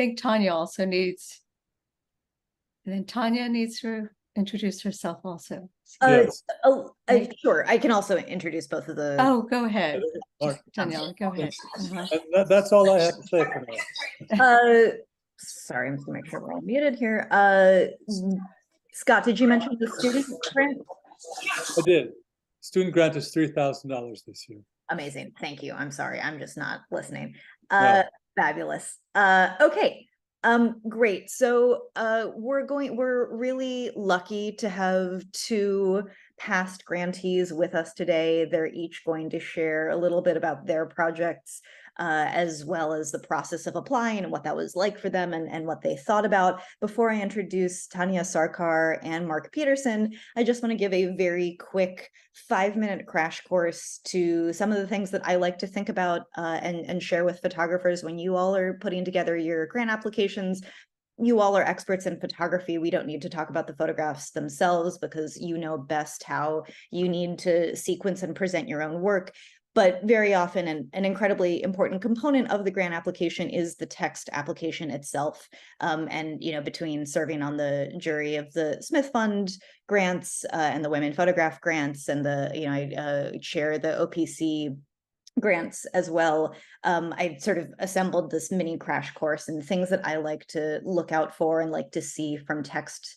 think Tanya also needs, and then Tanya needs to introduce herself also. Yes. Right? Sure, I can also introduce both of the. Oh, go ahead. Mark. Daniela, go ahead. That's all I have to say for now. Sorry, I'm just gonna make sure we're all muted here. Scott, did you mention the student grant? I did. Student grant is $3,000 this year. Amazing. Thank you. I'm sorry. I'm just not listening. No. Fabulous. Okay. Great. So we're really lucky to have two past grantees with us today. They're each going to share a little bit about their projects, as well as the process of applying and what that was like for them and what they thought about. Before I introduce Tanya Sarkar and Mark Peterson, I just want to give a very quick 5-minute crash course to some of the things that I like to think about and share with photographers when you all are putting together your grant applications. You all are experts in photography. We don't need to talk about the photographs themselves because you know best how you need to sequence and present your own work. But very often, an incredibly important component of the grant application is the text application itself. And between serving on the jury of the Smith Fund grants and the Women Photograph grants, and I chair the OPC grants as well. I sort of assembled this mini crash course and things that I like to look out for and like to see from text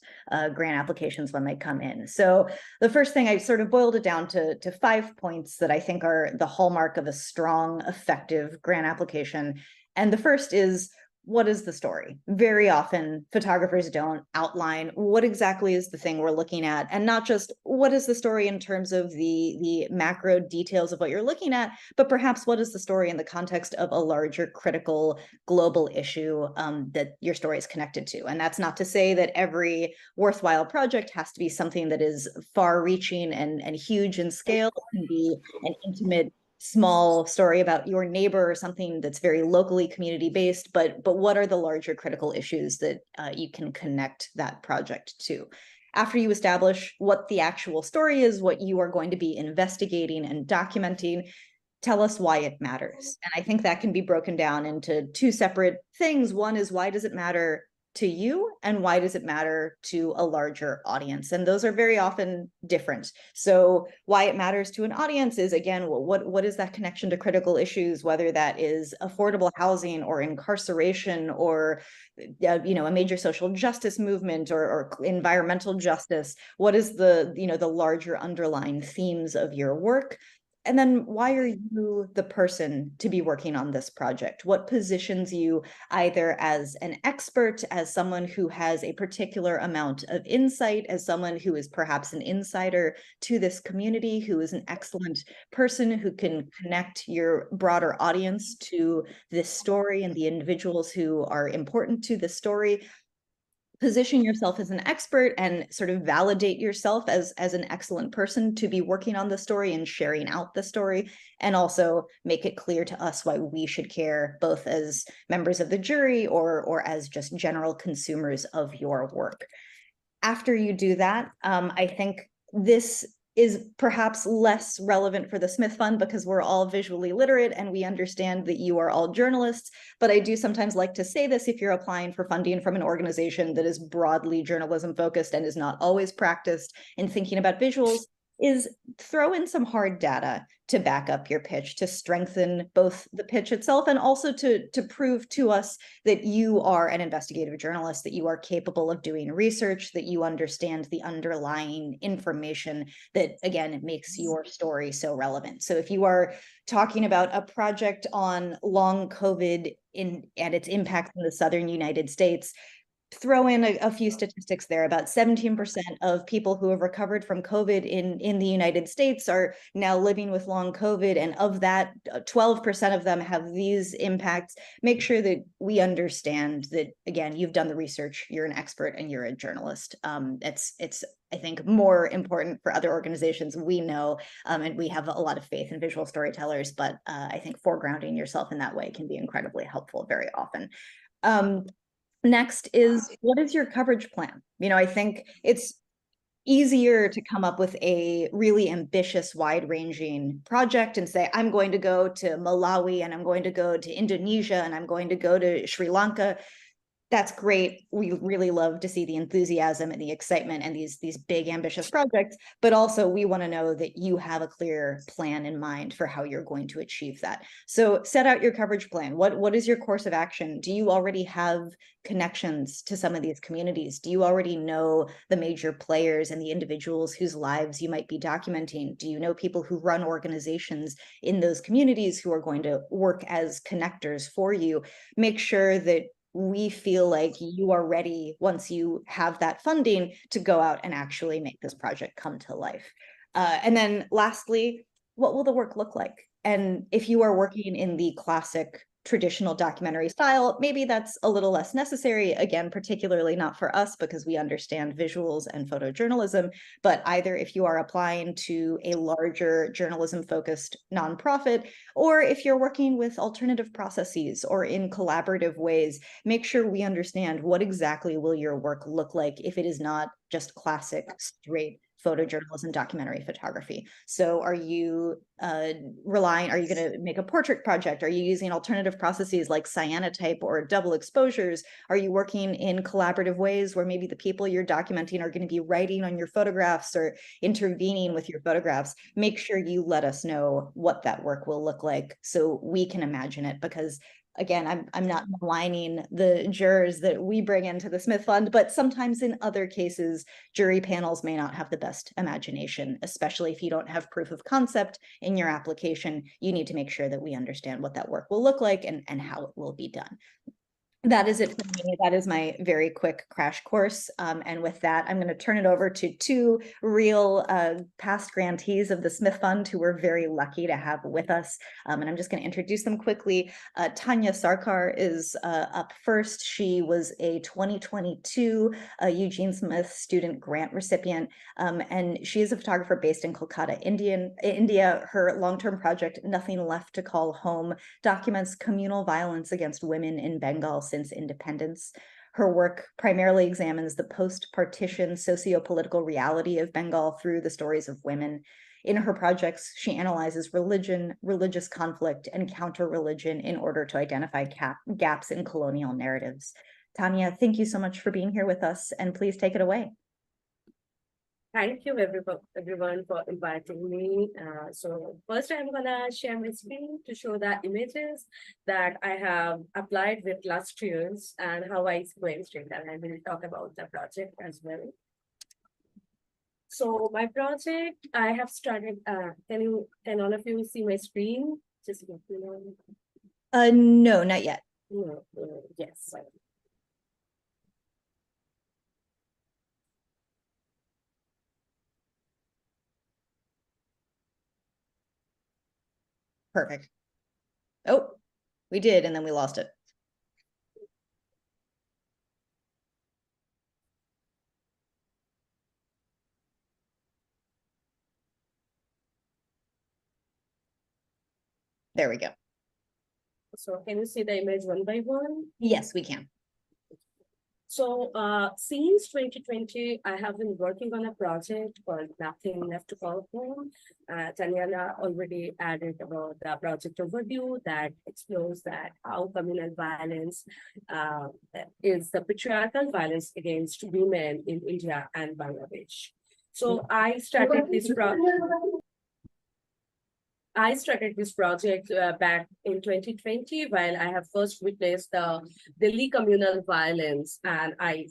grant applications when they come in. So the first thing, I sort of boiled it down to 5 points that I think are the hallmark of a strong, effective grant application. And the first is, what is the story? Very often photographers don't outline what exactly is the thing we're looking at, and not just what is the story in terms of the macro details of what you're looking at, but perhaps what is the story in the context of a larger critical global issue that your story is connected to. And that's not to say that every worthwhile project has to be something that is far-reaching and huge in scale. It can be an intimate, small story about your neighbor or something that's very locally community based, but what are the larger critical issues that you can connect that project to? After you establish what the actual story is, what you are going to be investigating and documenting, tell us why it matters. And I think that can be broken down into 2 separate things. One is, why does it matter to you, and why does it matter to a larger audience? And those are very often different. So why it matters to an audience is, again, well, what is that connection to critical issues, whether that is affordable housing or incarceration or a major social justice movement or environmental justice? What is the larger underlying themes of your work? And then, why are you the person to be working on this project? What positions you either as an expert, as someone who has a particular amount of insight, as someone who is perhaps an insider to this community, who is an excellent person who can connect your broader audience to this story and the individuals who are important to this story? Position yourself as an expert and sort of validate yourself as an excellent person to be working on the story and sharing out the story, and also make it clear to us why we should care, both as members of the jury or as just general consumers of your work. After you do that, I think this is perhaps less relevant for the Smith Fund because we're all visually literate and we understand that you are all journalists. But I do sometimes like to say this: if you're applying for funding from an organization that is broadly journalism focused and is not always practiced in thinking about visuals, is throw in some hard data to back up your pitch, to strengthen both the pitch itself and also to prove to us that you are an investigative journalist, that you are capable of doing research, that you understand the underlying information that, again, makes your story so relevant. So if you are talking about a project on long COVID and its impact in the southern United States, throw in a few statistics there. About 17% of people who have recovered from COVID in the United States are now living with long COVID. And of that, 12% of them have these impacts. Make sure that we understand that, again, you've done the research, you're an expert, and you're a journalist. It's I think, more important for other organizations. We know, and we have a lot of faith in visual storytellers, but I think foregrounding yourself in that way can be incredibly helpful very often. Next is, what is your coverage plan? I think it's easier to come up with a really ambitious, wide-ranging project and say, I'm going to go to Malawi, and I'm going to go to Indonesia, and I'm going to go to Sri Lanka. That's great. We really love to see the enthusiasm and the excitement and these big ambitious projects, but also we want to know that you have a clear plan in mind for how you're going to achieve that. So set out your coverage plan. What is your course of action? Do you already have connections to some of these communities? Do you already know the major players and the individuals whose lives you might be documenting? Do you know people who run organizations in those communities who are going to work as connectors for you? Make sure that we feel like you are ready once you have that funding to go out and actually make this project come to life. And then lastly, what will the work look like? And if you are working in the classic traditional documentary style, maybe that's a little less necessary, again, particularly not for us because we understand visuals and photojournalism, but either if you are applying to a larger journalism-focused nonprofit, or if you're working with alternative processes or in collaborative ways, make sure we understand what exactly will your work look like if it is not just classic, straight photojournalism, documentary photography. So are you are you going to make a portrait project? Are you using alternative processes like cyanotype or double exposures? Are you working in collaborative ways where maybe the people you're documenting are going to be writing on your photographs or intervening with your photographs? Make sure you let us know what that work will look like so we can imagine it, because again, I'm not maligning the jurors that we bring into the Smith Fund, but sometimes in other cases, jury panels may not have the best imagination, especially if you don't have proof of concept in your application. You need to make sure that we understand what that work will look like and how it will be done. That is it for me. That is my very quick crash course. And with that, I'm going to turn it over to two real past grantees of the Smith Fund who we're very lucky to have with us. And I'm just going to introduce them quickly. Tanya Sarkar is up first. She was a 2022 Eugene Smith Student Grant recipient, and she is a photographer based in Kolkata, India. Her long-term project, Nothing Left to Call Home, documents communal violence against women in Bengal since independence. Her work primarily examines the post-partition socio-political reality of Bengal through the stories of women. In her projects, she analyzes religion, religious conflict, and counter-religion in order to identify gaps in colonial narratives. Tanya, thank you so much for being here with us, and please take it away. Thank you, everyone, for inviting me. So first, I'm gonna share my screen to show the images that I have applied with last year's and how I experienced it, and I will talk about the project as well. So my project, I have started. Can all of you see my screen? Just let me know. No, not yet. No, yes. Perfect. Oh, we did, and then we lost it. There we go. So can you see the image one by one? Yes, we can. So since 2020, I have been working on a project called Nothing Left to Call Home. Tanyana already added about the project overview that explores that how communal violence is the patriarchal violence against women in India and Bangladesh. So I started this project back in 2020 while I have first witnessed the Delhi communal violence, and I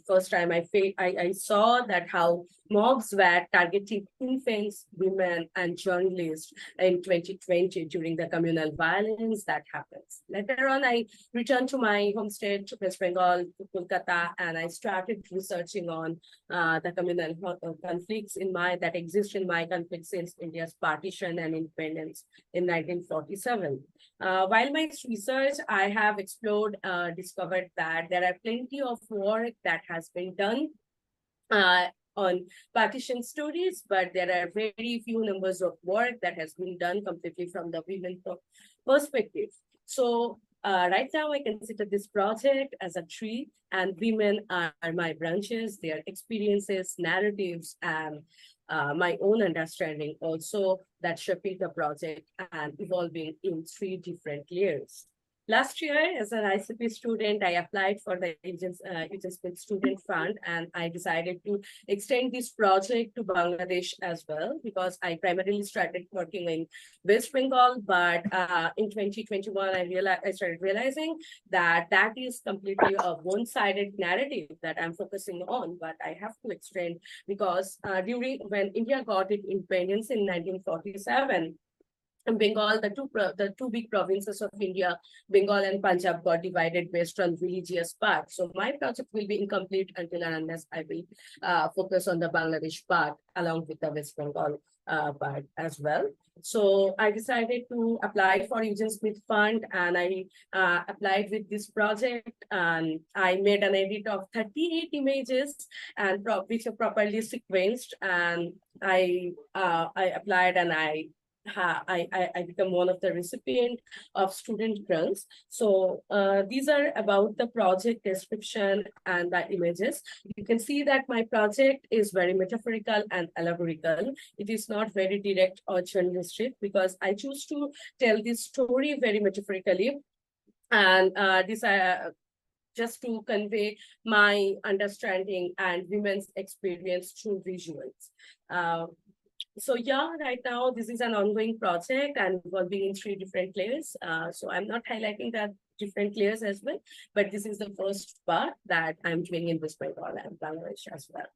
saw that how mobs were targeting infants, women, and journalists in 2020 during the communal violence that happens. Later on, I returned to my home state, to West Bengal, to Kolkata, and I started researching on the communal conflicts that exist in my country since India's partition and independence in 1947. While my research, I have discovered that there are plenty of work that has been done on partition stories, but there are very few numbers of work that has been done completely from the women perspective. So right now, I consider this project as a tree, and women are my branches, their experiences, narratives, and my own understanding also that shaping the project and evolving in three different layers. last year, as an ICP student, I applied for the Eugene Smith Student Fund, and I decided to extend this project to Bangladesh as well, because I primarily started working in West Bengal, but in 2021, I started realizing that that is completely a one-sided narrative that I'm focusing on, but I have to extend because during when India got its independence in 1947, and Bengal, the two big provinces of India, Bengal and Punjab, got divided based on religious part. So my project will be incomplete until and unless I will focus on the Bangladesh part along with the West Bengal part as well. So I decided to apply for Eugene Smith Fund, and I applied with this project, and I made an edit of 38 images and which are properly sequenced, and I applied, and I become one of the recipient of student grants. So these are about the project description and the images. You can see that my project is very metaphorical and allegorical. It is not very direct or journalistic because I choose to tell this story very metaphorically. And this just to convey my understanding and women's experience through visuals. So yeah, right now this is an ongoing project and involving in 3 different layers. So I'm not highlighting the different layers as well, but this is the first part that I'm doing in West Bengal and Bangladesh as well.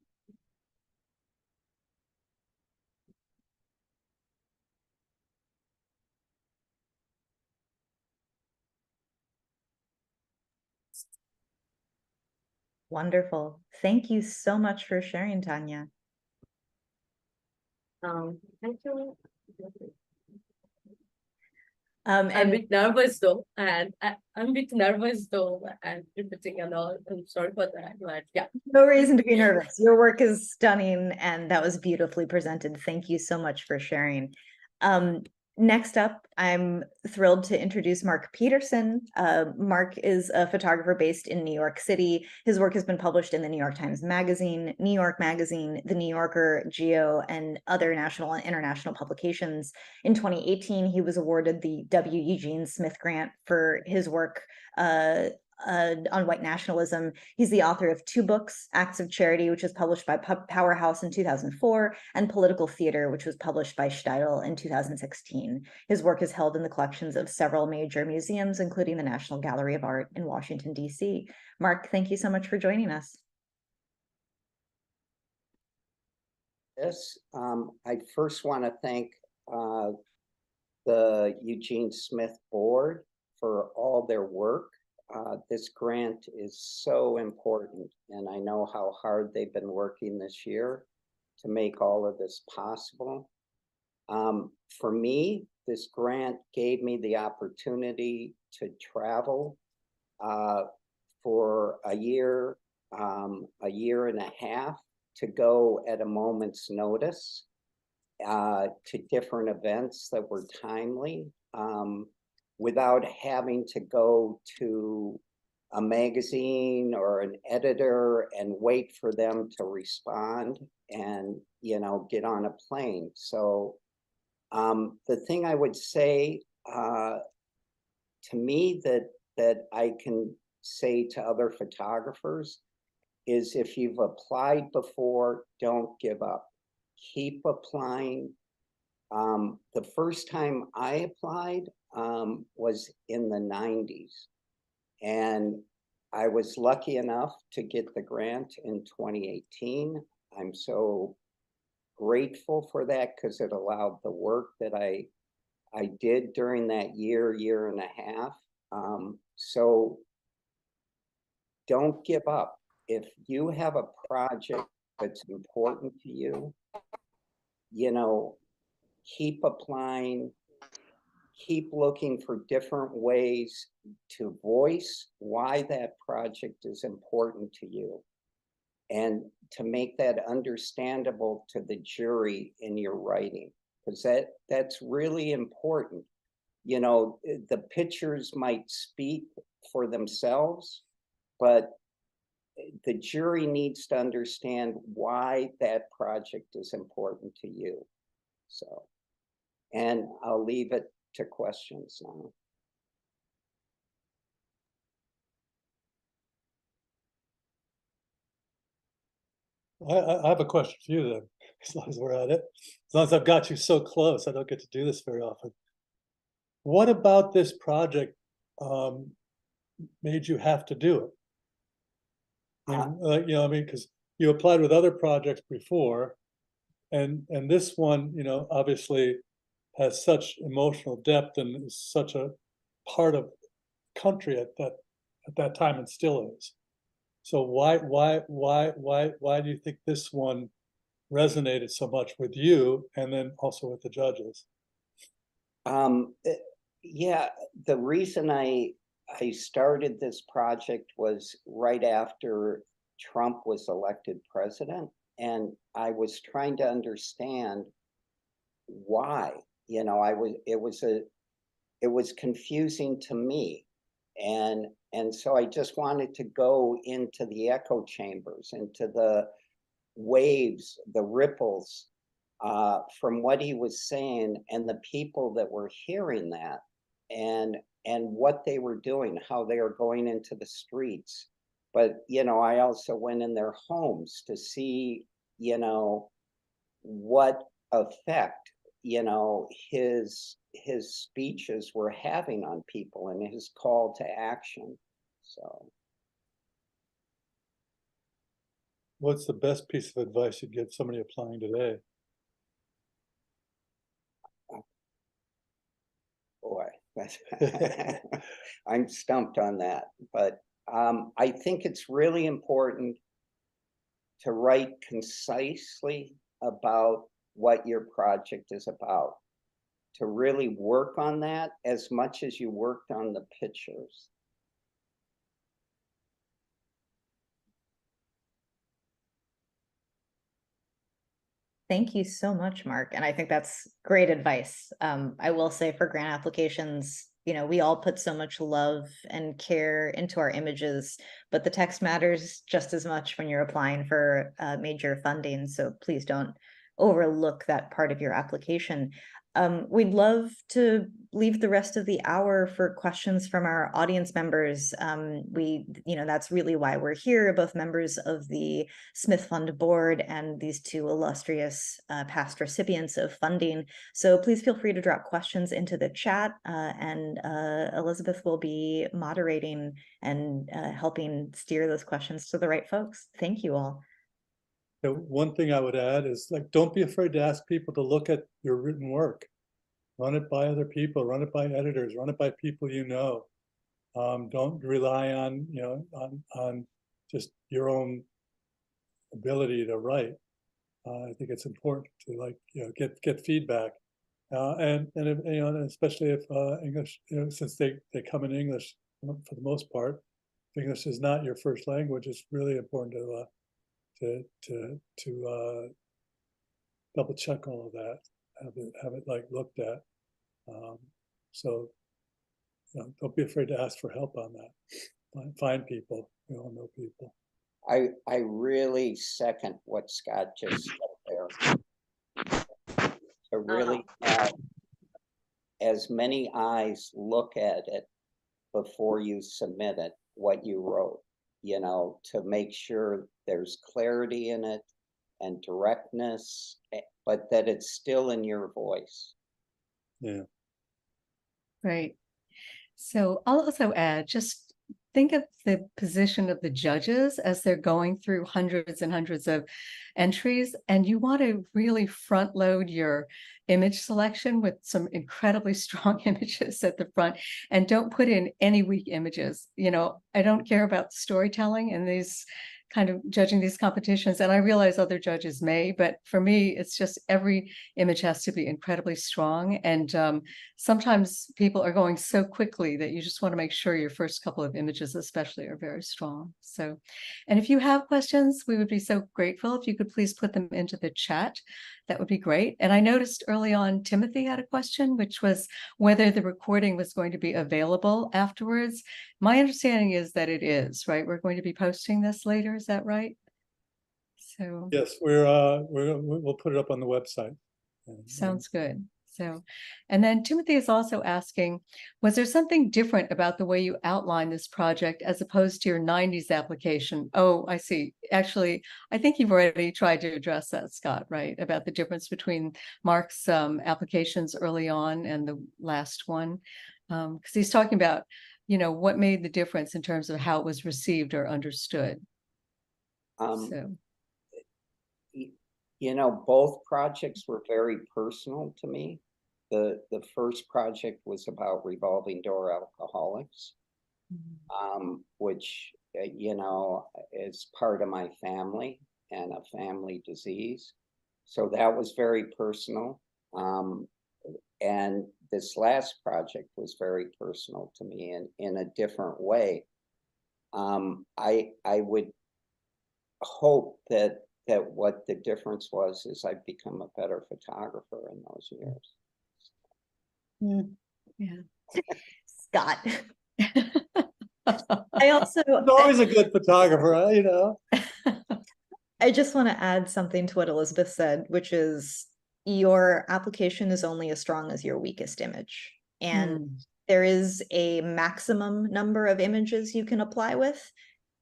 Wonderful. Thank you so much for sharing, Tanya. Thank you. I'm a And bit nervous though, and I'm a bit nervous though, and repeating and all. I'm sorry for that, but yeah. no reason to be nervous. Your work is stunning, and that was beautifully presented. Thank you so much for sharing. Next up, I'm thrilled to introduce Mark Peterson. Mark is a photographer based in New York City. His work has been published in the New York Times Magazine, New York Magazine, The New Yorker, Geo, and other national and international publications. In 2018, he was awarded the W. Eugene Smith Grant for his work on white nationalism. He's the author of 2 books, Acts of Charity, which was published by Powerhouse in 2004, and Political Theater, which was published by Steidl in 2016. His work is held in the collections of several major museums, including the National Gallery of Art in Washington, D.C. Mark, thank you so much for joining us. Yes, I first want to thank the Eugene Smith Board for all their work. This grant is so important, and I know how hard they've been working this year to make all of this possible. For me, this grant gave me the opportunity to travel for a year and a half, to go at a moment's notice to different events that were timely, without having to go to a magazine or an editor and wait for them to respond and, get on a plane. So the thing I would say to me that I can say to other photographers is, if you've applied before, don't give up. Keep applying. The first time I applied was in the 90s. And I was lucky enough to get the grant in 2018. I'm so grateful for that because it allowed the work that I did during that year and a half. So don't give up. If you have a project that's important to you, keep applying, keep looking for different ways to voice why that project is important to you, and to make that understandable to the jury in your writing, because that's really important. The pictures might speak for themselves, but the jury needs to understand why that project is important to you. So, and I'll leave it to questions now. I have a question for you then, as long as we're at it. As long as I've got you so close, I don't get to do this very often. What about this project um, made you have to do it? You know, I mean, because you applied with other projects before, and this one, you know, obviously has such emotional depth and is such a part of country at that time and still is. So why do you think this one resonated so much with you and then also with the judges? Yeah, the reason I started this project was right after Trump was elected president, and I was trying to understand why. You know, it was confusing to me, and so I just wanted to go into the echo chambers, into the waves, the ripples, from what he was saying and the people that were hearing that, and what they were doing, how they are going into the streets. But you know, I also went in their homes to see, you know, what effect, you know, his speeches were having on people and his call to action. So What's the best piece of advice you'd give somebody applying today? boy, I'm stumped on that. But I think it's really important to write concisely about what your project is about, to really work on that as much as you worked on the pictures. Thank you so much, Mark. And I think that's great advice. I will say for grant applications, you know, we all put so much love and care into our images, but the text matters just as much when you're applying for major funding. So please don't overlook that part of your application. We'd love to leave the rest of the hour for questions from our audience members. You know, that's really why we're here, both members of the Smith Fund board and these two illustrious past recipients of funding. So please feel free to drop questions into the chat, and Elizabeth will be moderating and helping steer those questions to the right folks. Thank you all. One thing I would add is, like, don't be afraid to ask people to look at your written work. Run it by other people, run it by editors, run it by people you know. Don't rely on, you know, on just your own ability to write. I think it's important to, like, you know, get feedback, and if, you know, especially if English, you know, since they come in English for the most part, if English is not your first language, it's really important to double check all of that, have it like looked at. So, you know, don't be afraid to ask for help on that. Find people. We all know people. I really second what Scott just said there. To really have as many eyes look at it before you submit it, what you wrote, you know, to make sure there's clarity in it and directness, but that it's still in your voice. Yeah. Right. So I'll also add, just think of the position of the judges as they're going through hundreds and hundreds of entries, and you want to really front load your image selection with some incredibly strong images at the front, and don't put in any weak images. You know, I don't care about storytelling in these kind of judging these competitions, and I realize other judges may, but for me, it's just every image has to be incredibly strong. And sometimes people are going so quickly that you just want to make sure your first couple of images especially are very strong. So, and if you have questions, we would be so grateful if you could please put them into the chat. That would be great. And I noticed early on Timothy had a question, which was whether the recording was going to be available afterwards. My understanding is that it is, right? We're going to be posting this later, is that right? So yes, we'll put it up on the website. sounds good. So, and then Timothy is also asking, was there something different about the way you outlined this project as opposed to your 90s application? Oh, I see. Actually, I think you've already tried to address that, Scott, right? About the difference between Mark's applications early on and the last one. Because he's talking about, what made the difference in terms of how it was received or understood. So. Both projects were very personal to me. The first project was about revolving door alcoholics, which, is part of my family and a family disease. So that was very personal. And this last project was very personal to me in a different way. I would hope that what the difference was is I've become a better photographer in those years. Yeah. Scott. I also I'm always a good photographer, I just want to add something to what Elizabeth said, which is your application is only as strong as your weakest image. And there is a maximum number of images you can apply with.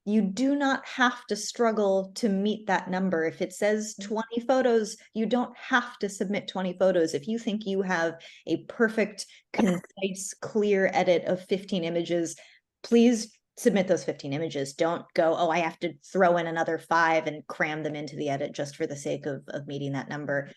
You do not have to struggle to meet that number. If it says 20 photos, you don't have to submit 20 photos. If you think you have a perfect, concise, clear edit of 15 images, please submit those 15 images. Don't go, oh, I have to throw in another 5 and cram them into the edit just for the sake of meeting that number.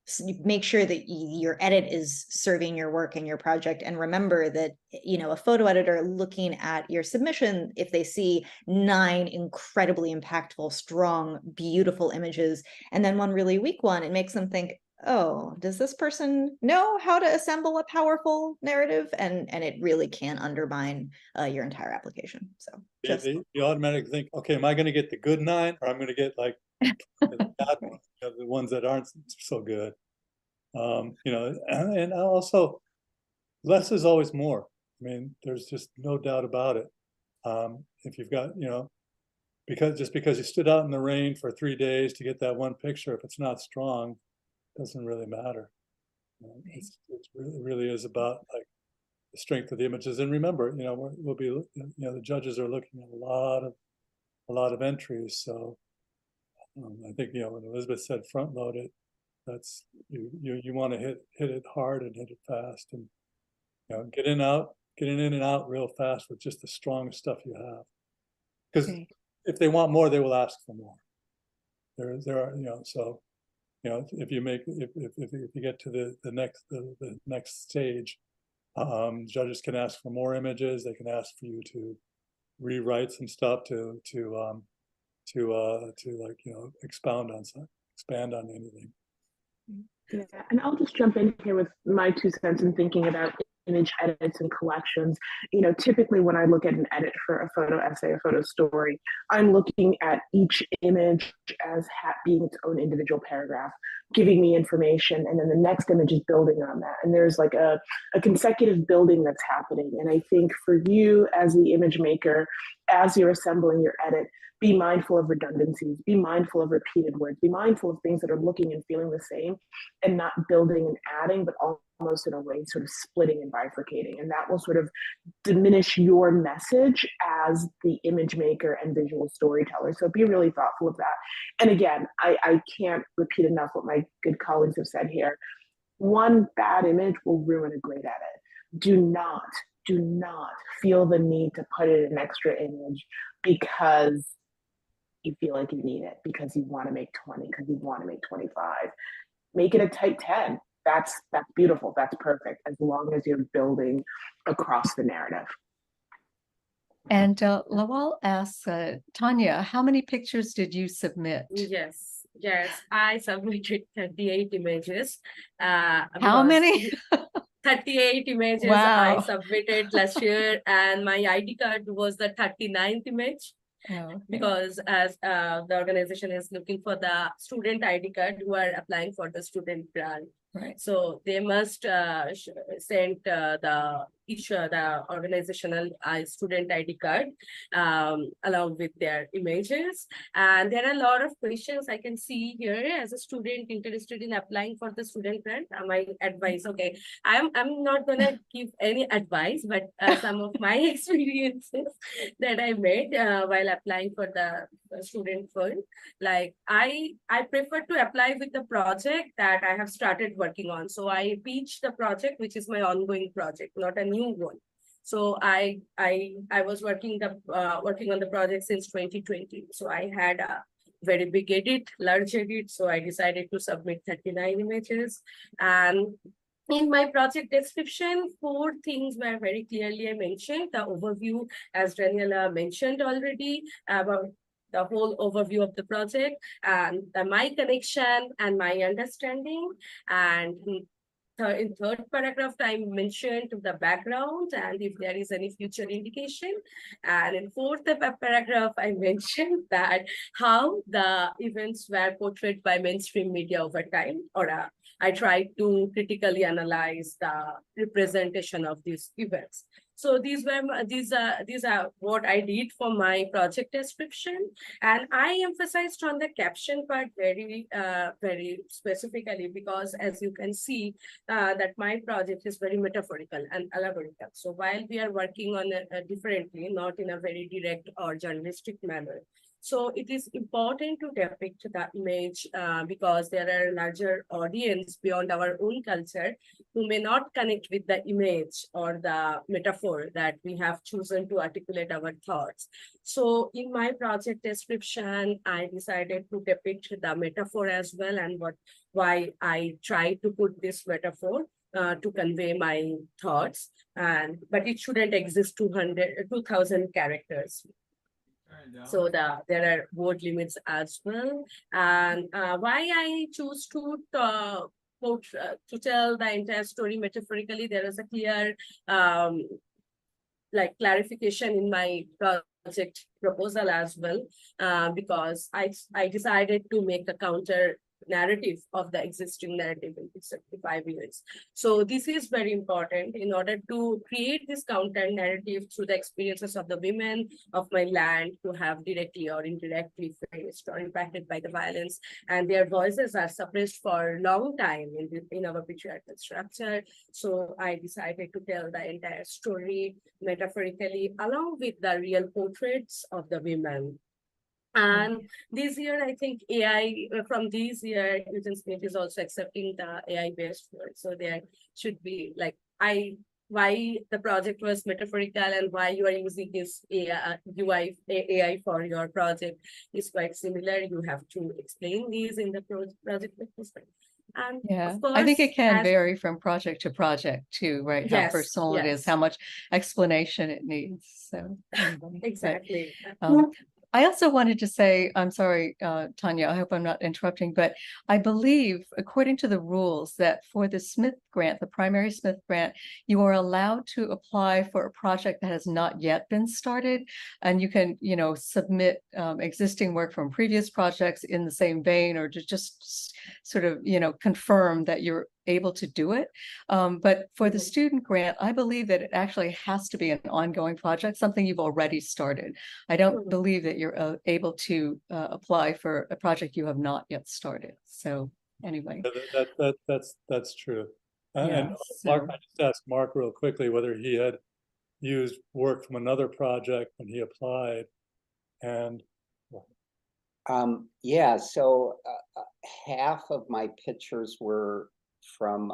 So make sure that your edit is serving your work and your project. And remember that, a photo editor looking at your submission, if they see 9 incredibly impactful, strong, beautiful images, and then one really weak one, it makes them think, oh, does this person know how to assemble a powerful narrative? And it really can undermine your entire application. So just you automatically think, okay, am I going to get the good 9 or I'm going to get like the bad ones, the ones that aren't so good? And also less is always more. I mean, there's just no doubt about it. If you've got, because you stood out in the rain for 3 days to get that one picture, if it's not strong, it doesn't really matter. It really is about like the strength of the images. And remember, we'll be, the judges are looking at a lot of entries. So I think, when Elizabeth said front load it, that's you want to hit it hard and hit it fast, and getting in and out real fast with just the strongest stuff you have. Because if they want more, they will ask for more. There are, so if you get to the next stage, judges can ask for more images. They can ask for you to rewrite some stuff to expand on anything. Yeah, and I'll just jump in here with my 2 cents in thinking about image edits and collections. Typically when I look at an edit for a photo essay, a photo story, I'm looking at each image as being its own individual paragraph, giving me information, and then the next image is building on that. And there's like a consecutive building that's happening. And I think for you as the image maker, as you're assembling your edit, be mindful of redundancies, be mindful of repeated words, be mindful of things that are looking and feeling the same, and not building and adding, but almost in a way sort of splitting and bifurcating. And that will sort of diminish your message as the image maker and visual storyteller. So be really thoughtful of that. And again, I can't repeat enough what my good colleagues have said here. One bad image will ruin a great edit. Do not feel the need to put in an extra image because you feel like you need it, because you want to make 20, because you want to make 25. Make it a tight 10. That's beautiful. That's perfect, as long as you're building across the narrative. And Lawal asks, Tanya, how many pictures did you submit? Yes, I submitted 38 images. How many? 38 images Wow. I submitted last year, and my ID card was the 39th image. Oh, okay. Because as the organization is looking for the student ID card who are applying for the student grant. Right. So they must send the issue the organizational student ID card along with their images. And there are a lot of questions I can see here as a student interested in applying for the student grant. My advice, okay, I'm not gonna give any advice, but some of my experiences that I made while applying for the student fund. Like I prefer to apply with the project that I have started working on. So I pitch the project, which is my ongoing project, not a new one. So I was working on the project since 2020. So I had a very big edit, large edit. So I decided to submit 39 images. And in my project description, 4 things were very clearly I mentioned. The overview, as Daniela mentioned already, about the whole overview of the project, and my connection and my understanding. And in third paragraph, I mentioned the background and if there is any future indication. And in fourth paragraph, I mentioned that how the events were portrayed by mainstream media over time, or I tried to critically analyze the representation of these events. So these are what I did for my project description, and I emphasized on the caption part very specifically, because as you can see that my project is very metaphorical and allegorical. So while we are working on it differently, not in a very direct or journalistic manner, so it is important to depict the image because there are a larger audience beyond our own culture who may not connect with the image or the metaphor that we have chosen to articulate our thoughts. So in my project description, I decided to depict the metaphor as well, and why I try to put this metaphor to convey my thoughts, but it shouldn't exist 2,000 characters. So there are word limits as well. And why I choose to tell the entire story metaphorically, there is a clear clarification in my project proposal as well, because I decided to make a counter narrative of the existing narrative in 75 years. So this is very important in order to create this counter narrative through the experiences of the women of my land who have directly or indirectly faced or impacted by the violence, and their voices are suppressed for a long time in our patriarchal structure. So I decided to tell the entire story metaphorically along with the real portraits of the women. And this year, I think AI, from this year, Eugene Smith is also accepting the AI-based work. So there should be why the project was metaphorical and why you are using this AI for your project is quite similar. You have to explain these in the project proposal. And yeah, of course, I think it can vary from project to project too, right? How yes, personal it is, how much explanation it needs. So anyway, exactly. I also wanted to say, I'm sorry, Tanya, I hope I'm not interrupting, but I believe, according to the rules, that for the Smith grant, the primary Smith grant, you are allowed to apply for a project that has not yet been started. And you can, submit existing work from previous projects in the same vein, or to just sort of, confirm that you're able to do it. But for the student grant, I believe that it actually has to be an ongoing project, something you've already started. I don't believe that you're able to apply for a project you have not yet started. So anyway. That's true. Yeah, and Mark, I just asked Mark real quickly whether he had used work from another project when he applied. And yeah, so half of my pictures were from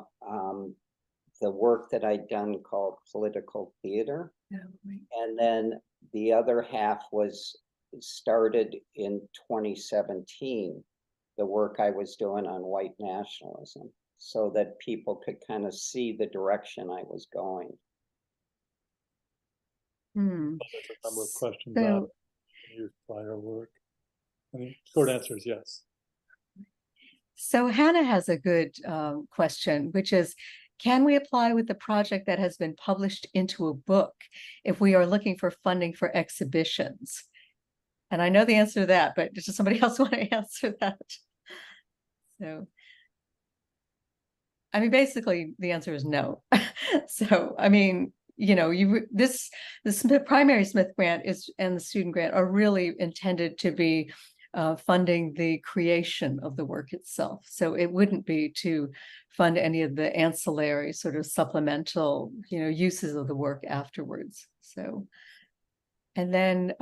the work that I'd done called political theater. And then the other half was started in 2017, the work I was doing on white nationalism, so that people could kind of see the direction I was going. there's a number of questions on used prior work. And the short answer is yes. So Hannah has a good question, which is, can we apply with the project that has been published into a book if we are looking for funding for exhibitions? And I know the answer to that, but does somebody else want to answer that? So, I mean, basically the answer is no. So, I mean, the primary Smith grant and the student grant are really intended to be funding the creation of the work itself. So it wouldn't be to fund any of the ancillary sort of supplemental, uses of the work afterwards. So, and then,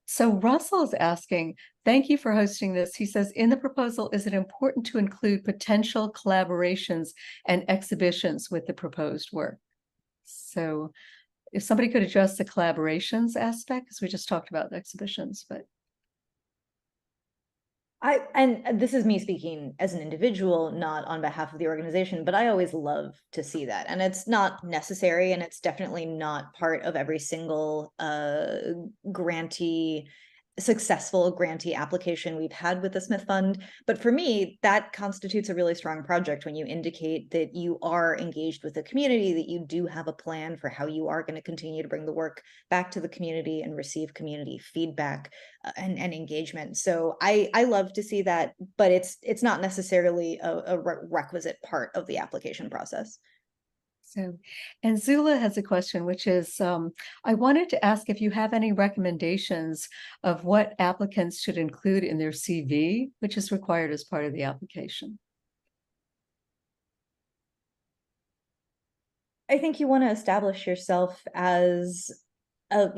so Russell is asking, thank you for hosting this. He says, in the proposal, is it important to include potential collaborations and exhibitions with the proposed work? So if somebody could address the collaborations aspect, because we just talked about the exhibitions, but. And this is me speaking as an individual, not on behalf of the organization, but I always love to see that. And it's not necessary, and it's definitely not part of every single successful grantee application we've had with the Smith Fund. But for me, that constitutes a really strong project when you indicate that you are engaged with the community, that you do have a plan for how you are going to continue to bring the work back to the community and receive community feedback and engagement. So I love to see that, but it's not necessarily a requisite part of the application process. So, and Zula has a question, which is, I wanted to ask if you have any recommendations of what applicants should include in their CV, which is required as part of the application. I think you want to establish yourself as a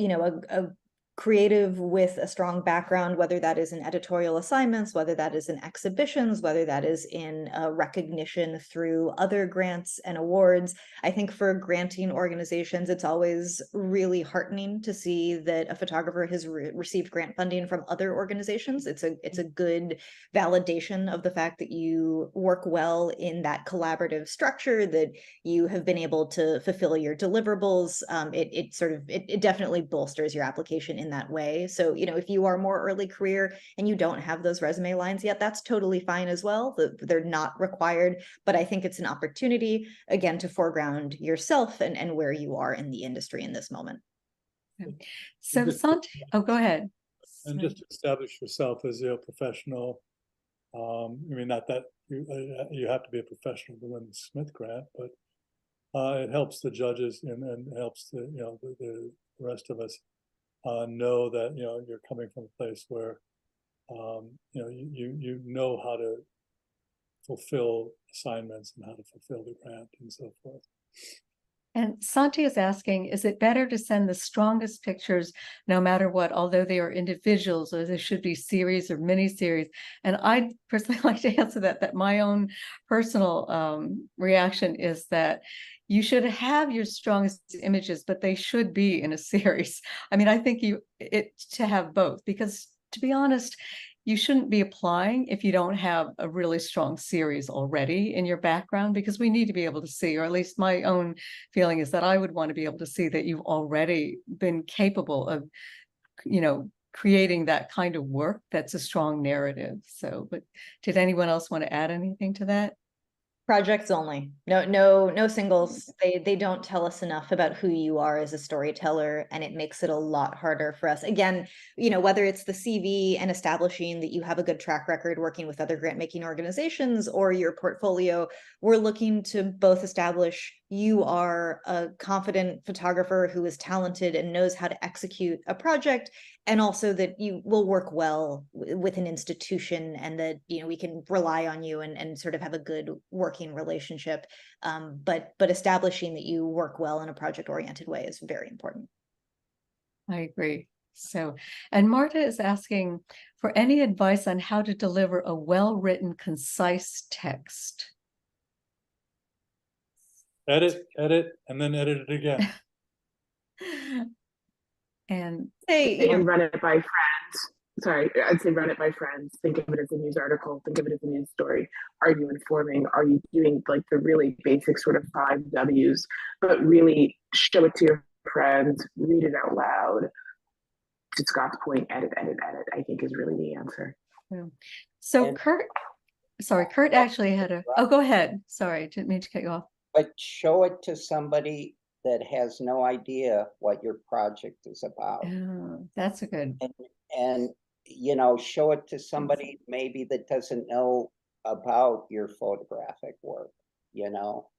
creative with a strong background, whether that is in editorial assignments, whether that is in exhibitions, whether that is in recognition through other grants and awards. I think for granting organizations, it's always really heartening to see that a photographer has received grant funding from other organizations. It's a good validation of the fact that you work well in that collaborative structure, that you have been able to fulfill your deliverables. It definitely bolsters your application in that way. So, if you are more early career and you don't have those resume lines yet, that's totally fine as well. They're not required, but I think it's an opportunity, again, to foreground yourself and where you are in the industry in this moment. So, go ahead. And just to establish yourself as a professional. Not that you have to be a professional to win the Smith grant, but it helps the judges and helps the rest of us know that you're coming from a place where you know how to fulfill assignments and how to fulfill the grant and so forth. And Santi is asking, is it better to send the strongest pictures no matter what, although they are individuals, or there should be series or mini-series? And I'd personally like to answer that my own personal reaction is that you should have your strongest images, but they should be in a series. I think to have both, because to be honest, you shouldn't be applying if you don't have a really strong series already in your background, because we need to be able to see, or at least my own feeling is that I would want to be able to see that you've already been capable of, creating that kind of work that's a strong narrative. So, but did anyone else want to add anything to that? Projects only. No singles. They don't tell us enough about who you are as a storyteller, and it makes it a lot harder for us. Again, whether it's the CV and establishing that you have a good track record working with other grant making organizations, or your portfolio, we're looking to both establish you are a confident photographer who is talented and knows how to execute a project, and also that you will work well with an institution, and that we can rely on you and sort of have a good working relationship. But establishing that you work well in a project-oriented way is very important. I agree. So, and Marta is asking for any advice on how to deliver a well-written, concise text. Edit, and then edit it again. And run it by friends. Sorry, I'd say run it by friends. Think of it as a news article. Think of it as a news story. Are you informing? Are you doing like the really basic sort of 5 W's? But really show it to your friends. Read it out loud. To Scott's point, edit, I think is really the answer. So Kurt actually had a, go ahead. Sorry, didn't mean to cut you off. But show it to somebody that has no idea what your project is about. Oh, that's a good. And show it to somebody maybe that doesn't know about your photographic work,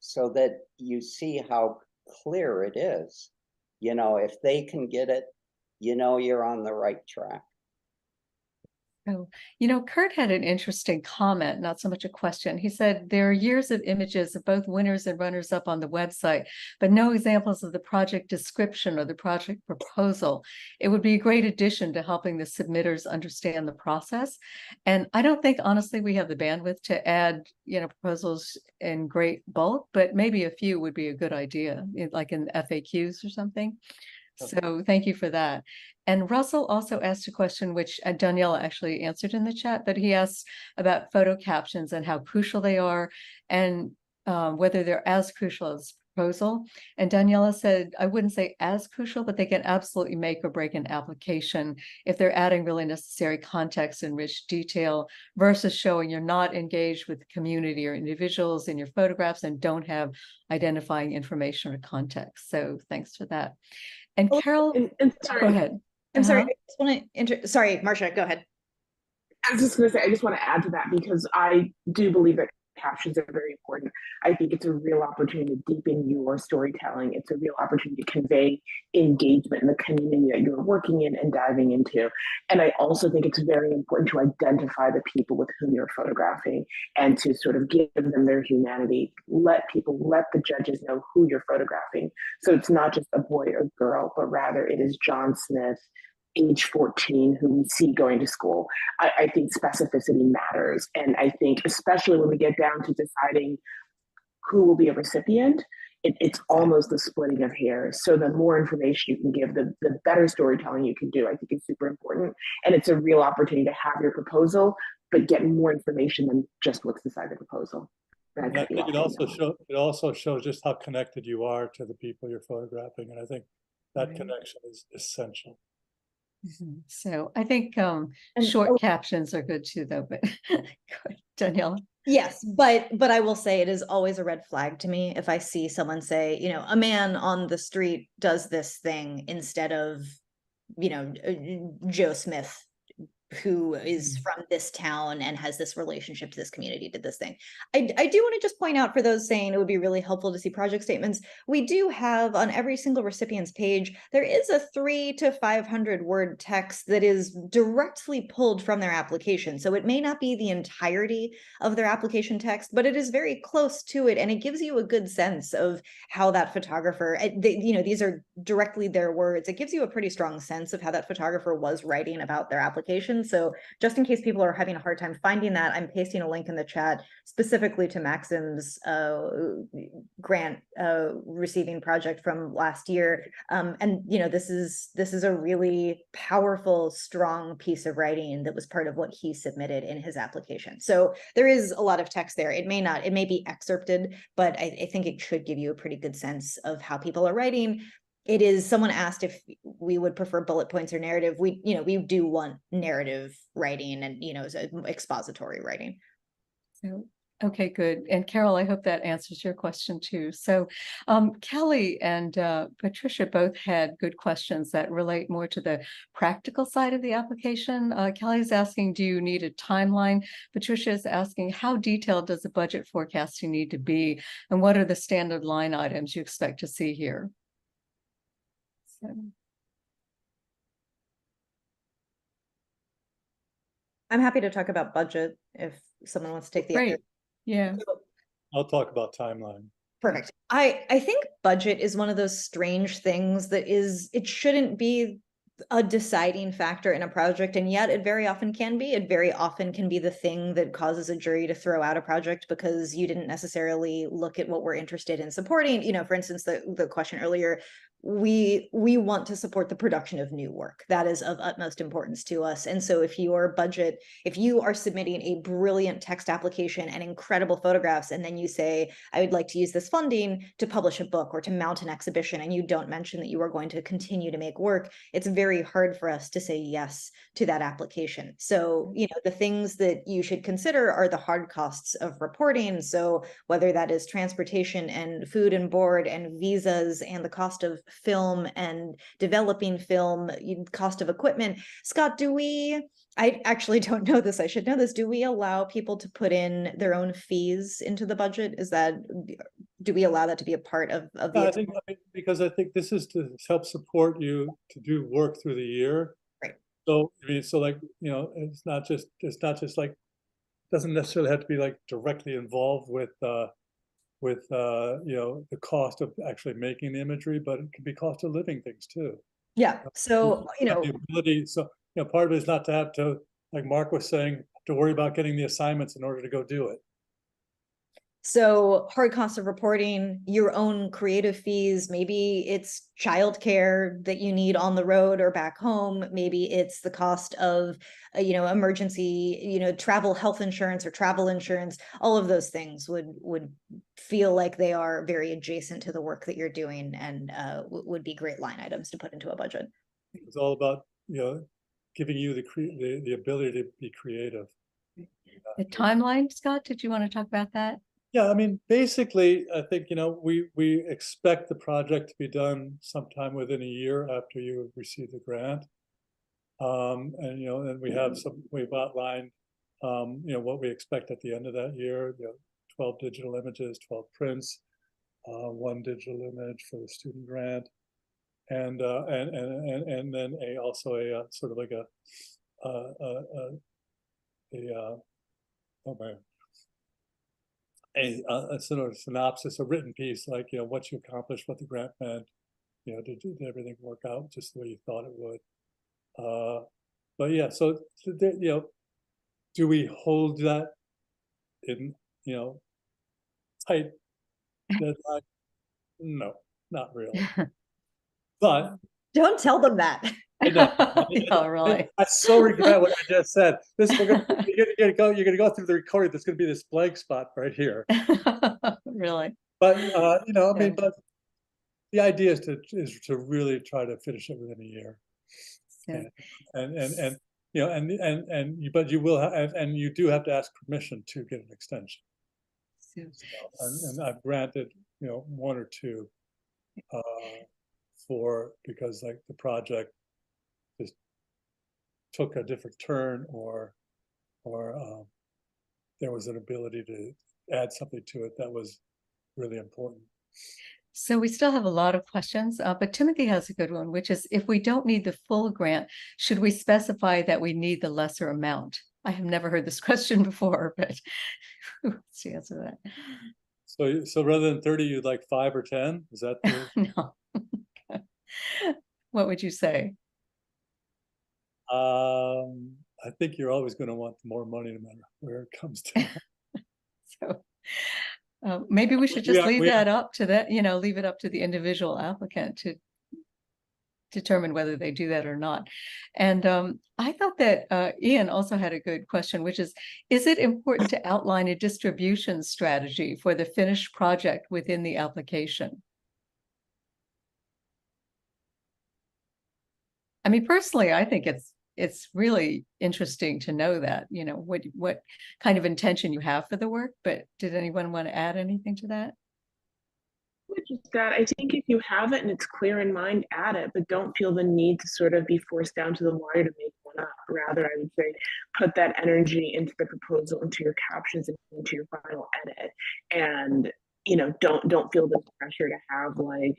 so that you see how clear it is. You know, if they can get it, you know, you're on the right track. Oh, Kurt had an interesting comment, not so much a question. He said, there are years of images of both winners and runners up on the website, but no examples of the project description or the project proposal. It would be a great addition to helping the submitters understand the process. And I don't think, honestly, we have the bandwidth to add, proposals in great bulk, but maybe a few would be a good idea, like in FAQs or something. So thank you for that. And Russell also asked a question, which Daniela actually answered in the chat, but he asked about photo captions and how crucial they are, and whether they're as crucial as proposal. And Daniela said, I wouldn't say as crucial, but they can absolutely make or break an application if they're adding really necessary context and rich detail versus showing you're not engaged with the community or individuals in your photographs and don't have identifying information or context. So thanks for that. And Carol, and sorry, go ahead. I'm sorry, I just want to sorry, Marcia, go ahead. I was just going to say, I just want to add to that because I do believe that captions are very important. I think it's a real opportunity to deepen your storytelling. It's a real opportunity to convey engagement in the community that you're working in and diving into. And I also think it's very important to identify the people with whom you're photographing and to sort of give them their humanity. Let the judges know who you're photographing. So it's not just a boy or girl, but rather it is John Smith, age 14, who we see going to school. I think specificity matters. And I think especially when we get down to deciding who will be a recipient, it's almost the splitting of hairs. So the more information you can give, the better storytelling you can do, I think is super important. And it's a real opportunity to have your proposal, but get more information than just what's inside the proposal. I think it also shows just how connected you are to the people you're photographing. And I think that connection is essential. So I think short captions are good too, though. But Daniela. Yes, but I will say it is always a red flag to me if I see someone say, a man on the street does this thing instead of, Joe Smith, who is from this town and has this relationship to this community, did this thing. I do want to just point out for those saying it would be really helpful to see project statements, we do have on every single recipient's page, there is a 300 to 500 word text that is directly pulled from their application. So it may not be the entirety of their application text, but it is very close to it. And it gives you a good sense of how that photographer, these are directly their words. It gives you a pretty strong sense of how that photographer was writing about their application. So just in case people are having a hard time finding that, I'm pasting a link in the chat specifically to Maxim's grant receiving project from last year. And this is a really powerful, strong piece of writing that was part of what he submitted in his application. So there is a lot of text there. It may be excerpted, but I think it should give you a pretty good sense of how people are writing. It is, someone asked if we would prefer bullet points or narrative. We do want narrative writing and, expository writing. So, okay, good. And Carol, I hope that answers your question too. So Kelly and Patricia both had good questions that relate more to the practical side of the application. Kelly's asking, do you need a timeline? Patricia is asking, how detailed does the budget forecasting need to be? And what are the standard line items you expect to see here? So. I'm happy to talk about budget if someone wants to take the Great. Yeah. I'll talk about timeline. Perfect. I think budget is one of those strange things that it shouldn't be a deciding factor in a project, and yet it very often can be. It very often can be the thing that causes a jury to throw out a project because you didn't necessarily look at what we're interested in supporting. For instance, the question earlier, we want to support the production of new work. That is of utmost importance to us. And so if you are submitting a brilliant text application and incredible photographs, and then you say, I would like to use this funding to publish a book or to mount an exhibition, and you don't mention that you are going to continue to make work, it's very hard for us to say yes to that application. So, the things that you should consider are the hard costs of reporting. So whether that is transportation and food and board and visas and the cost of film and developing film, cost of equipment. Scott, I actually don't know this, I should know this, do we allow people to put in their own fees into the budget? Is that do we allow that to be a part of the? I think because I think this is to help support you to do work through the year. Right. So I mean, so like, it's not just like, doesn't necessarily have to be like directly involved with the cost of actually making the imagery, but it can be cost of living things too. Yeah. So, The ability, part of it is not to have to, like Mark was saying, to worry about getting the assignments in order to go do it. so hard cost of reporting, your own creative fees, maybe it's childcare that you need on the road or back home. Maybe it's the cost of, emergency, travel health insurance or travel insurance. All of those things would feel like they are very adjacent to the work that you're doing, and would be great line items to put into a budget. It's all about, giving you the ability to be creative. The timeline, Scott, did you want to talk about that? Yeah, I mean, basically, I think, we expect the project to be done sometime within a year after you have received the grant. And, and we've outlined, what we expect at the end of that year, 12 digital images, 12 prints, 1 digital image for the student grant. And then also a sort of like a sort of synopsis, a written piece, like, what you accomplished, what the grant meant, did everything work out just the way you thought it would. But yeah, so do we hold that in, tight deadline? No, not really. But Don't tell them that. I know. Yeah, really. I so regret what I just said. You're gonna go through the recording. There's gonna be this blank spot right here. Really. But I mean, but the idea is to really try to finish it within a year. So, But you will have, and you do have to ask permission to get an extension. so, And I've granted, 1 or 2 because like the project just took a different turn, or there was an ability to add something to it that was really important. So we still have a lot of questions, but Timothy has a good one, which is, if we don't need the full grant, should we specify that we need the lesser amount? I have never heard this question before, but what's the answer to that? So rather than 30, you'd like 5 or 10? Is that the... No. What would you say? I think you're always going to want more money no matter where it comes to. So maybe we should just leave that up to that, leave it up to the individual applicant to determine whether they do that or not. And I thought that Ian also had a good question, which is it important to outline a distribution strategy for the finished project within the application? I mean, personally, I think it's really interesting to know that, what kind of intention you have for the work, but did anyone want to add anything to that? Just that I think if you have it and it's clear in mind, add it, but don't feel the need to sort of be forced down to the wire to make one up. Rather, I would say put that energy into the proposal, into your captions, and into your final edit. And don't feel the pressure to have like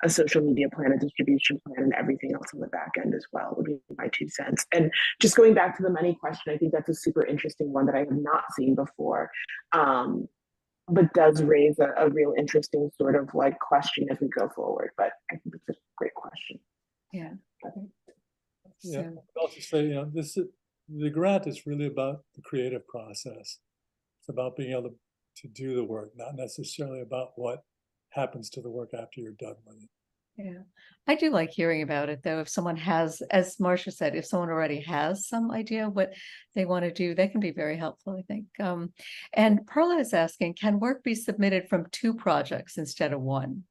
a social media plan, a distribution plan, and everything else on the back end as well, would be my 2 cents. And just going back to the money question, I think that's a super interesting one that I have not seen before. But does raise a real interesting sort of like question as we go forward. But I think it's a great question. Yeah. Yeah. I would also say, the grant is really about the creative process. It's about being able to do the work, not necessarily about what happens to the work after you're done with it. Yeah, I do like hearing about it, though. If someone has, as Marcia said, if someone already has some idea what they want to do, that can be very helpful, I think. And Perla is asking, can work be submitted from 2 projects instead of 1?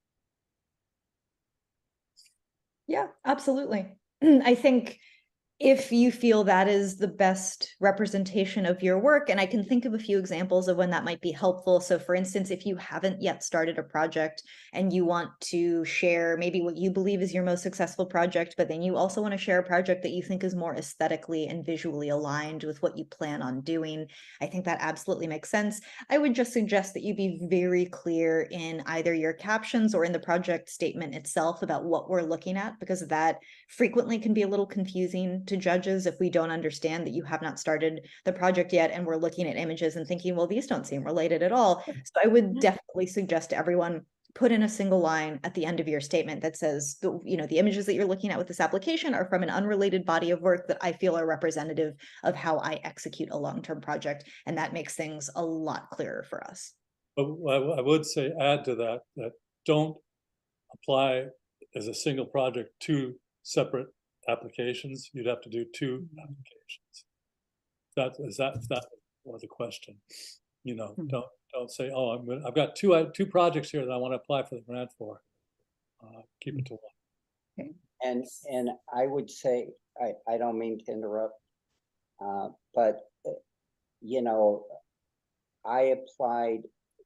Yeah, absolutely. I think if you feel that is the best representation of your work. And I can think of a few examples of when that might be helpful. So for instance, if you haven't yet started a project and you want to share maybe what you believe is your most successful project, but then you also want to share a project that you think is more aesthetically and visually aligned with what you plan on doing, I think that absolutely makes sense. I would just suggest that you be very clear in either your captions or in the project statement itself about what we're looking at, because that frequently can be a little confusing to judges if we don't understand that you have not started the project yet and we're looking at images and thinking, well, these don't seem related at all. So I would definitely suggest to everyone, put in a single line at the end of your statement that says, the images that you're looking at with this application are from an unrelated body of work that I feel are representative of how I execute a long-term project. And that makes things a lot clearer for us. But I would say, add to that, that don't apply as a single project two separate applications. You'd have to do two applications. That was the question. Don't say, oh, I've got two projects here that I want to apply for the grant for. Keep it to one. And I would say, I don't mean to interrupt, but I applied.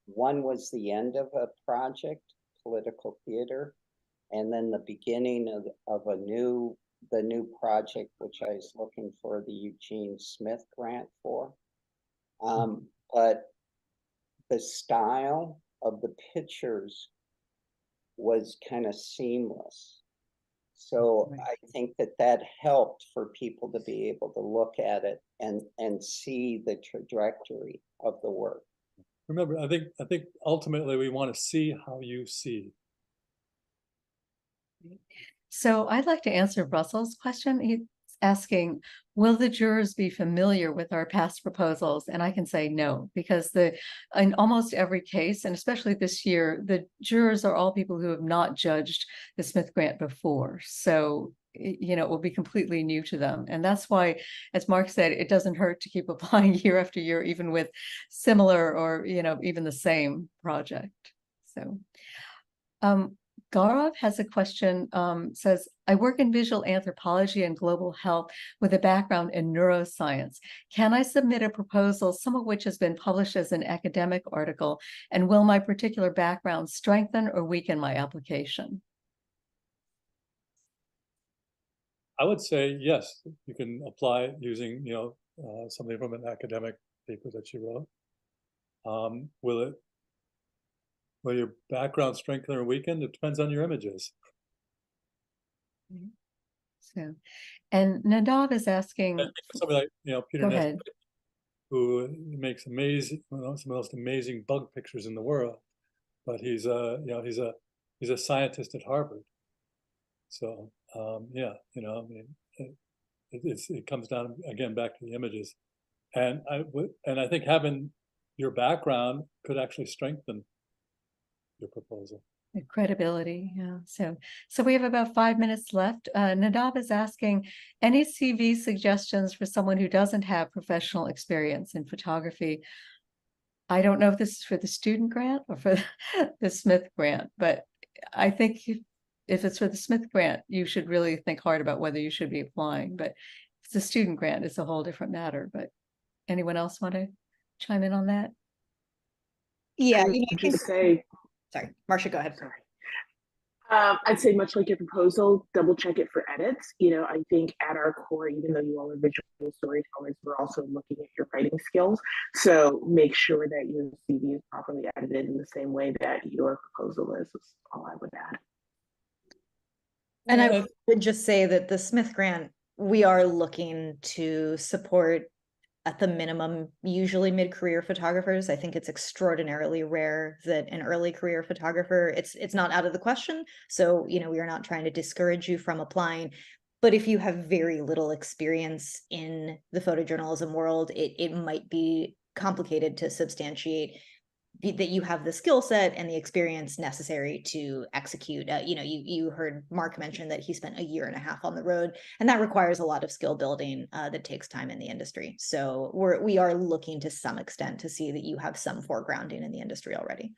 One was the end of a project, political theater, and then the beginning of the new project, which I was looking for the Eugene Smith grant for. But the style of the pictures was kind of seamless. So I think that helped for people to be able to look at it and see the trajectory of the work. Remember, I think ultimately we want to see how you see. So I'd like to answer Russell's question. He's asking, will the jurors be familiar with our past proposals? And I can say no, because in almost every case, and especially this year, the jurors are all people who have not judged the Smith Grant before. So it will be completely new to them. And that's why, as Mark said, it doesn't hurt to keep applying year after year, even with similar or, even the same project. So, Gaurav has a question, says, I work in visual anthropology and global health with a background in neuroscience. Can I submit a proposal, some of which has been published as an academic article, and will my particular background strengthen or weaken my application? I would say yes, you can apply using, something from an academic paper that you wrote. Will your background strengthen or weaken? It depends on your images. So, and Nadav is asking, somebody like Peter go Ness, ahead. who makes amazing, some of the most amazing bug pictures in the world, but he's a scientist at Harvard. So it comes down again back to the images, and I think having your background could actually strengthen your proposal. The credibility, yeah. So we have about 5 minutes left. Nadav is asking, any CV suggestions for someone who doesn't have professional experience in photography? I don't know if this is for the student grant or for the Smith grant, but I think if it's for the Smith grant, you should really think hard about whether you should be applying. But if it's a student grant, it's a whole different matter. But anyone else want to chime in on that? Yeah, just say, sorry, Marcia, go ahead. Sorry. I'd say much like your proposal, double check it for edits. I think at our core, even though you all are visual storytellers, we're also looking at your writing skills. So make sure that your CV is properly edited in the same way that your proposal is all I would add. And I would just say that the Smith grant, we are looking to support at the minimum, usually mid-career photographers. I think it's extraordinarily rare that an early career photographer, it's not out of the question. So, we are not trying to discourage you from applying. But if you have very little experience in the photojournalism world, it might be complicated to substantiate that you have the skill set and the experience necessary to execute. You heard Mark mention that he spent 1.5 years on the road, and that requires a lot of skill building that takes time in the industry. So we are looking to some extent to see that you have some foregrounding in the industry already.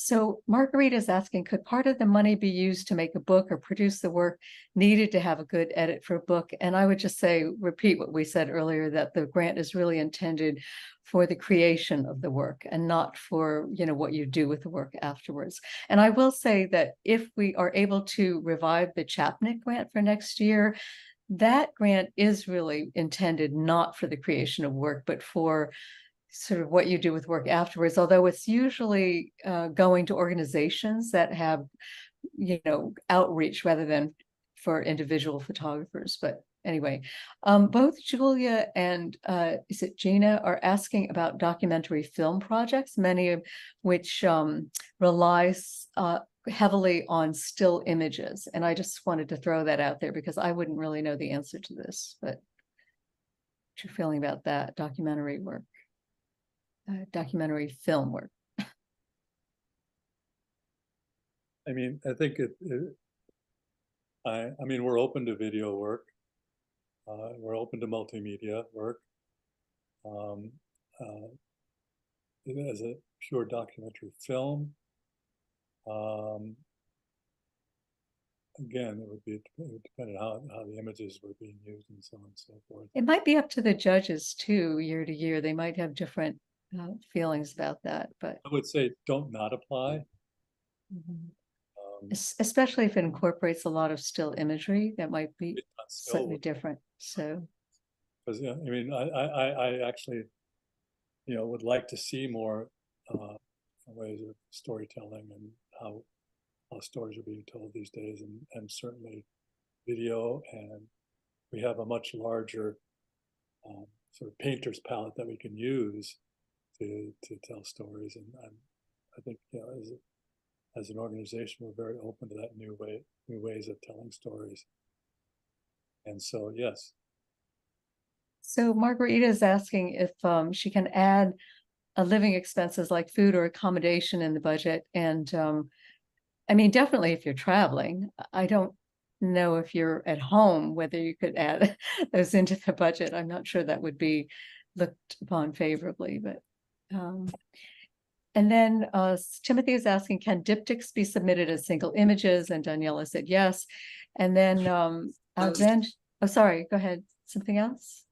So Marguerite is asking, could part of the money be used to make a book or produce the work needed to have a good edit for a book? And I would just say, repeat what we said earlier, that the grant is really intended for the creation of the work and not for, what you do with the work afterwards. And I will say that if we are able to revive the Chapnick grant for next year, that grant is really intended not for the creation of work, but for sort of what you do with work afterwards, although it's usually going to organizations that have, outreach rather than for individual photographers. But anyway, both Julia and is it Gina are asking about documentary film projects, many of which relies heavily on still images. And I just wanted to throw that out there because I wouldn't really know the answer to this, but what's your feeling about that documentary work? Documentary film work. I mean, I think I mean, we're open to video work. We're open to multimedia work. As a pure documentary film, again, it would depend on how the images were being used and so on and so forth. It might be up to the judges too, year to year. They might have different feelings about that, but I would say don't not apply. especially if it incorporates a lot of still imagery, that might be It's not still slightly work. different. So, Because I mean, I actually, would like to see more ways of storytelling and how stories are being told these days, and certainly video. And we have a much larger sort of painter's palette that we can use to tell stories. And I think, as an organization, we're very open to that new ways of telling stories. And so, yes. so Margarita is asking if she can add living expenses like food or accommodation in the budget. And I mean, definitely if you're traveling. I don't know if you're at home, whether you could add those into the budget. I'm not sure that would be looked upon favorably, but and then Timothy is asking, can diptychs be submitted as single images? And Daniela said yes. And then oh, sorry, go ahead. Something else?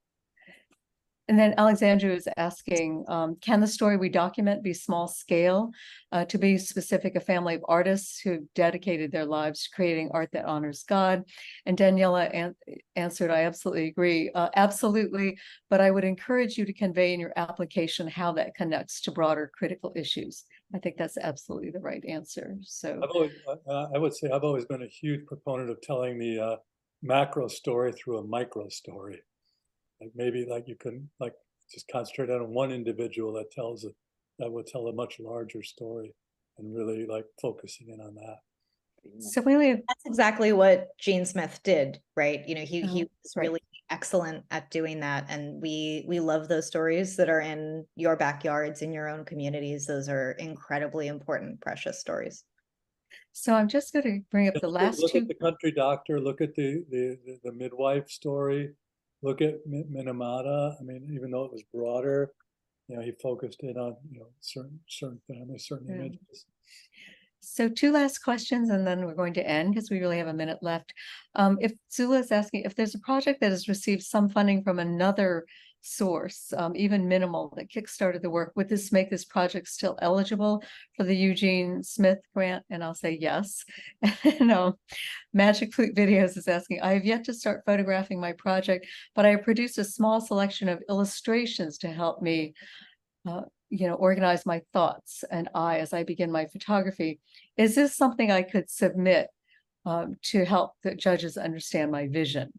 And then Alexandra is asking, can the story we document be small scale? To be specific, a family of artists who dedicated their lives to creating art that honors God. And Daniela answered, I absolutely agree. Absolutely, but I would encourage you to convey in your application how that connects to broader critical issues. I think that's absolutely the right answer. So I would say I've always been a huge proponent of telling the macro story through a micro story. Like maybe you can just concentrate on one individual that would tell a much larger story, and really focusing in on that. so we only have, That's exactly what Gene Smith did, right? He was right. really excellent at doing that. And we love those stories that are in your backyards, in your own communities. Those are incredibly important, precious stories. So I'm just going to bring up the last Look two. at the country doctor, look at the midwife story, look at Minamata. I mean, even though it was broader, he focused in on certain families, certain images. So two last questions, and then we're going to end because we really have a minute left. If Zula is asking if there's a project that has received some funding from another source, even minimal, that kickstarted the work, would this make this project still eligible for the Eugene Smith grant? And I'll say yes. And Magic Flute Videos is asking, I have yet to start photographing my project, but I have produced a small selection of illustrations to help me organize my thoughts and as I begin my photography. Is this something I could submit to help the judges understand my vision?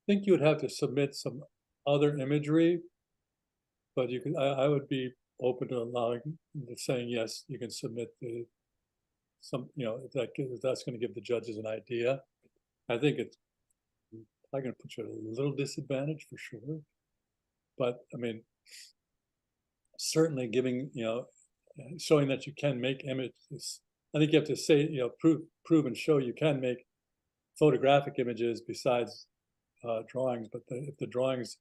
I think you would have to submit some other imagery, but you could. I would be open to saying yes. You can submit if that's going to give the judges an idea. I think it's probably going to put you at a little disadvantage for sure. But I mean, certainly giving, showing that you can make images. I think you have to say, prove and show you can make photographic images besides drawings. But if the drawings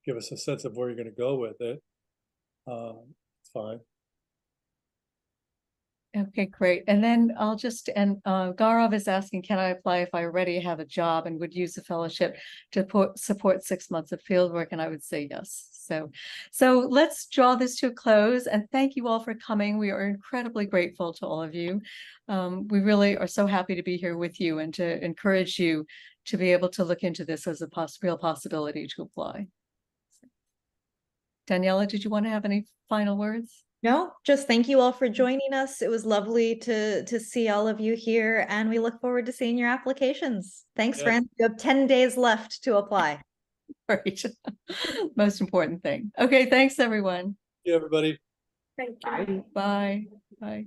give us a sense of where you're going to go with it, it's fine. Okay, great. And then I'll just, and Gaurav is asking, can I apply if I already have a job and would use a fellowship to support 6 months of field work? And I would say yes. So let's draw this to a close, and thank you all for coming. We are incredibly grateful to all of you. We really are so happy to be here with you and to encourage you to be able to look into this as a real possibility to apply. Daniela, did you want to have any final words? No, just thank you all for joining us. It was lovely to see all of you here, and we look forward to seeing your applications. Thanks, Yeah. friends. You have 10 days left to apply. Right. Most important thing. Okay, thanks everyone. Yeah, everybody. Thank you. Bye. Bye. Bye.